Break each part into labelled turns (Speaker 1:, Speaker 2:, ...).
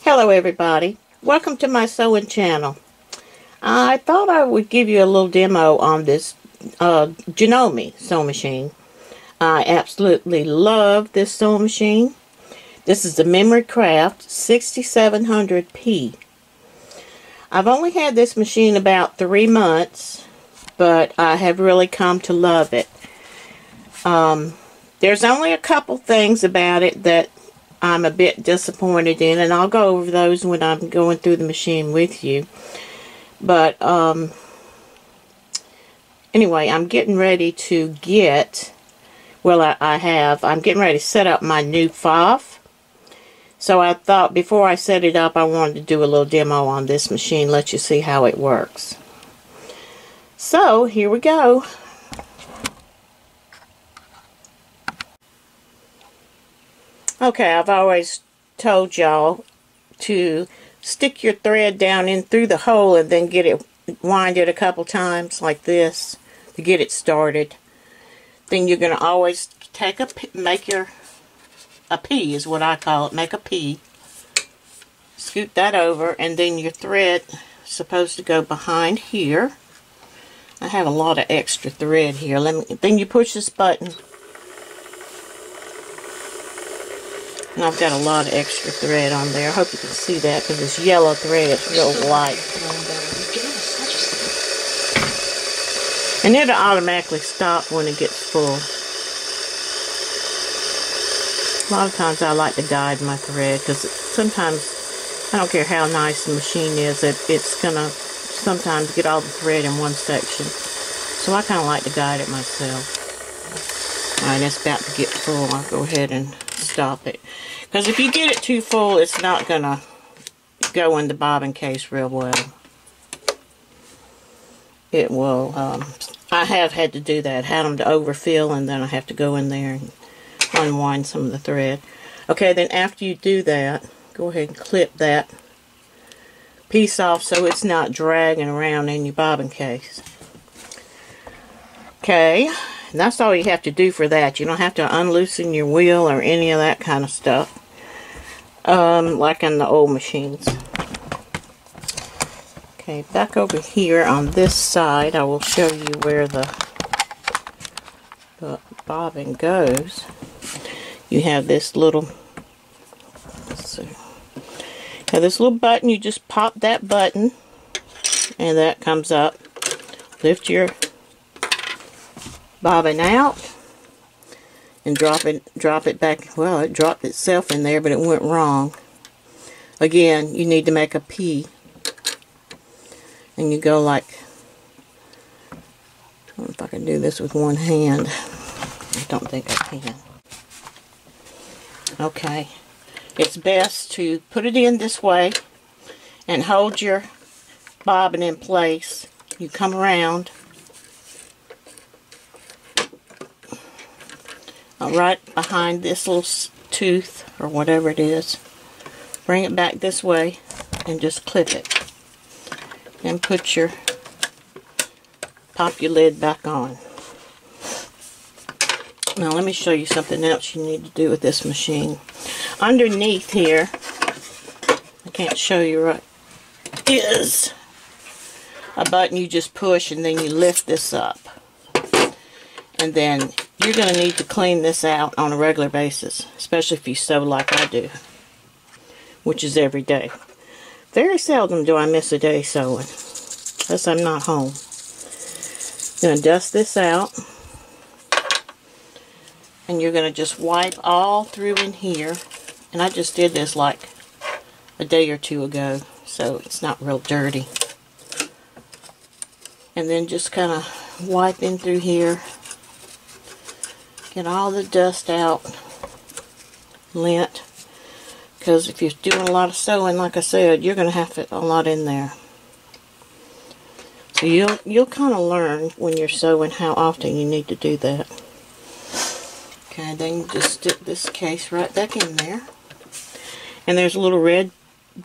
Speaker 1: Hello everybody, welcome to my sewing channel. I thought I would give you a little demo on this JANOME sewing machine. I absolutely love this sewing machine. This is the Memory Craft 6700P. I've only had this machine about 3 months, but I have really come to love it. There's only a couple things about it that I'm a bit disappointed in, and I'll go over those when I'm going through the machine with you. But anyway, I'm getting ready to get, well, I'm getting ready to set up my new FOF. So I thought before I set it up, I wanted to do a little demo on this machine, let you see how it works. So here we go. Okay, I've always told y'all to stick your thread down in through the hole and then wind it a couple times like this to get it started. Then you're going to always make a P is what I call it, make a P. Scoot that over, and then your thread is supposed to go behind here. I have a lot of extra thread here. Then you push this button. And I've got a lot of extra thread on there. I hope you can see that because this yellow thread is real light. And it'll automatically stop when it gets full. A lot of times I like to guide my thread because sometimes, I don't care how nice the machine is, it's going to sometimes get all the thread in one section. So I kind of like to guide it myself. Alright, it's about to get full. I'll go ahead and stop it. Because if you get it too full, it's not going to go in the bobbin case real well. It will, I have had to do that. Had them to overfill, and then I have to go in there and unwind some of the thread. Okay, then after you do that, go ahead and clip that piece off so it's not dragging around in your bobbin case. Okay, and that's all you have to do for that. You don't have to unloosen your wheel or any of that kind of stuff. Like in the old machines. Okay, back over here on this side, I will show you where the bobbin goes. You have this little, let's see, have this little button. You just pop that button, and that comes up. Lift your bobbin out and drop it back. Well, it dropped itself in there, but it went wrong. Again, you need to make a P, and you go like, I don't know if I can do this with one hand. I don't think I can. Okay, it's best to put it in this way and hold your bobbin in place. You come around right behind this little tooth or whatever it is. Bring it back this way and just clip it. And pop your lid back on. Now let me show you something else you need to do with this machine. Underneath here, I can't show you right, is a button you just push, and then you lift this up. And then you're going to need to clean this out on a regular basis, especially if you sew like I do, which is every day. Very seldom do I miss a day sewing, unless I'm not home. I'm going to dust this out, and you're going to just wipe all through in here. And I just did this like a day or two ago, so it's not real dirty. And then just kind of wipe in through here. Get all the dust out, lint, because if you're doing a lot of sewing, like I said, you're going to have a lot in there. So you'll kind of learn when you're sewing how often you need to do that. Okay, then you just stick this case right back in there, and there's little red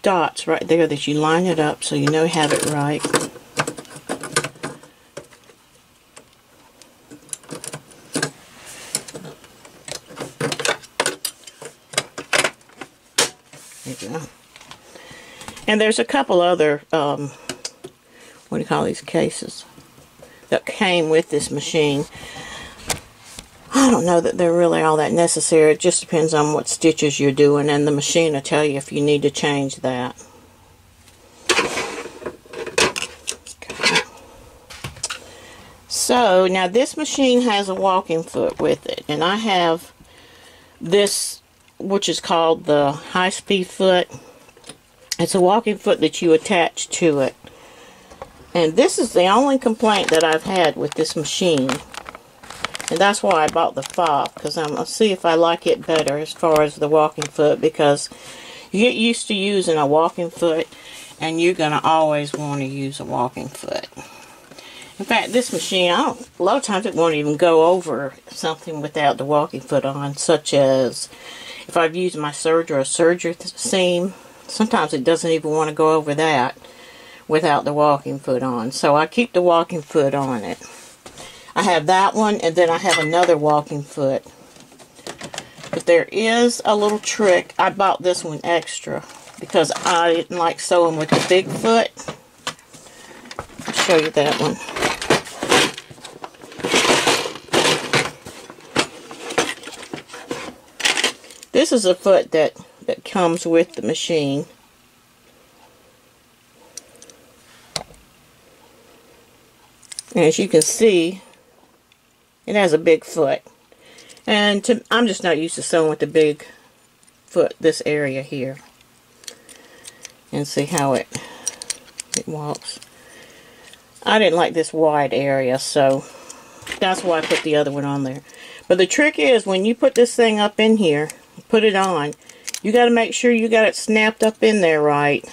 Speaker 1: dots right there that you line it up so you know you have it right. There you go. And there's a couple other, what do you call these cases, that came with this machine. I don't know that they're really all that necessary. It just depends on what stitches you're doing, and the machine will tell you if you need to change that. Okay. So, now this machine has a walking foot with it, and I have this, which is called the high-speed foot. It's a walking foot that you attach to it. And this is the only complaint that I've had with this machine. And that's why I bought the fob, because I'm going to see if I like it better as far as the walking foot, because you get used to using a walking foot, and you're going to always want to use a walking foot. In fact, this machine, a lot of times it won't even go over something without the walking foot on, such as if I've used my serger or serger seam, sometimes it doesn't even want to go over that without the walking foot on. So I keep the walking foot on it. I have that one, and then I have another walking foot. But there is a little trick. I bought this one extra because I didn't like sewing with the big foot. I'll show you that one. This is a foot that comes with the machine. And as you can see, it has a big foot. And I'm just not used to sewing with the big foot, this area here. And see how it walks. I didn't like this wide area, so that's why I put the other one on there. But the trick is, when you put this thing up in here, put it on, you got to make sure you got it snapped up in there right,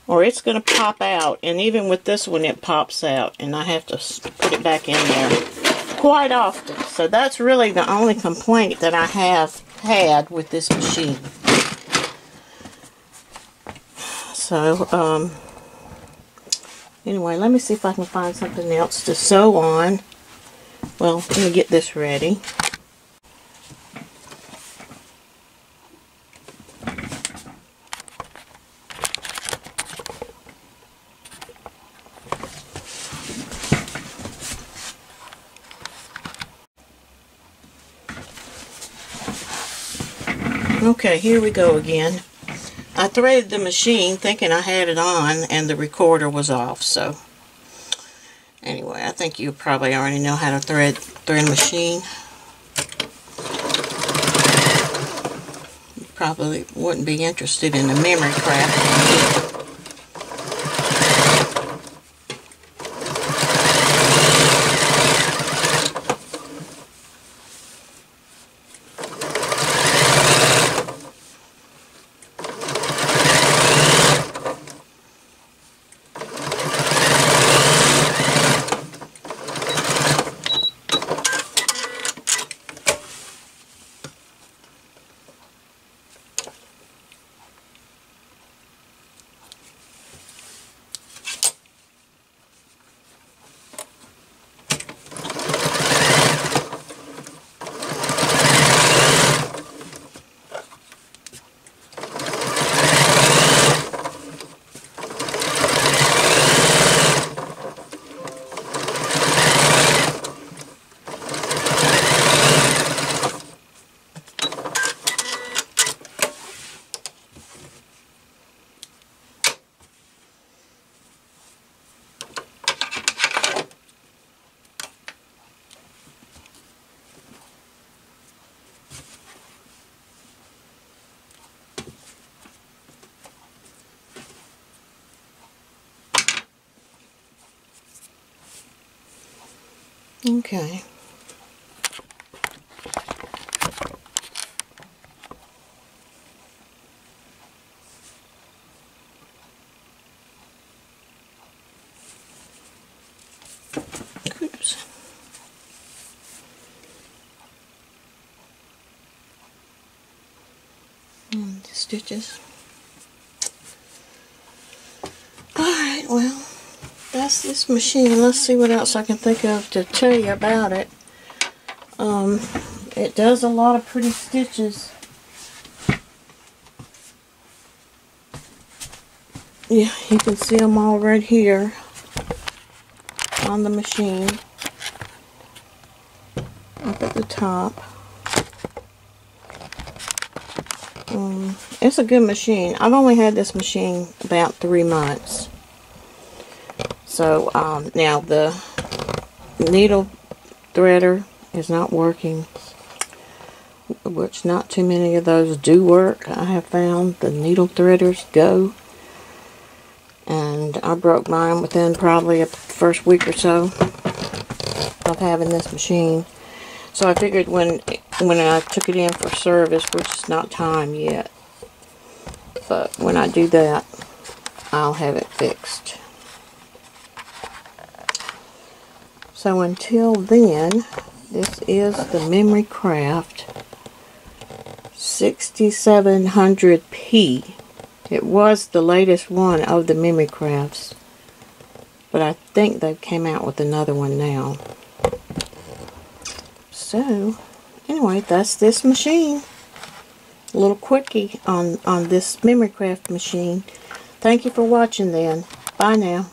Speaker 1: or it's going to pop out. And even with this one, it pops out, and I have to put it back in there quite often. So that's really the only complaint that I have had with this machine. So anyway, let me see if I can find something else to sew on. Well, let me get this ready. Okay, here we go again. I threaded the machine thinking I had it on, and the recorder was off. So anyway, I think you probably already know how to thread machine. You probably wouldn't be interested in the memory craft. Okay. Oops. The stitches. Alright, well, that's this machine. Let's see what else I can think of to tell you about it. It does a lot of pretty stitches. yeah, you can see them all right here on the machine up at the top. It's a good machine. I've only had this machine about 3 months. So now the needle threader is not working, which not too many of those do work. I have found the needle threaders go, and I broke mine within probably the first week or so of having this machine. So I figured when I took it in for service, which is not time yet, but when I do that, I'll have it fixed. So until then, this is the Memory Craft 6700P. It was the latest one of the Memory Crafts, but I think they've came out with another one now. So anyway, that's this machine. A little quickie on this Memory Craft machine. Thank you for watching then. Bye now.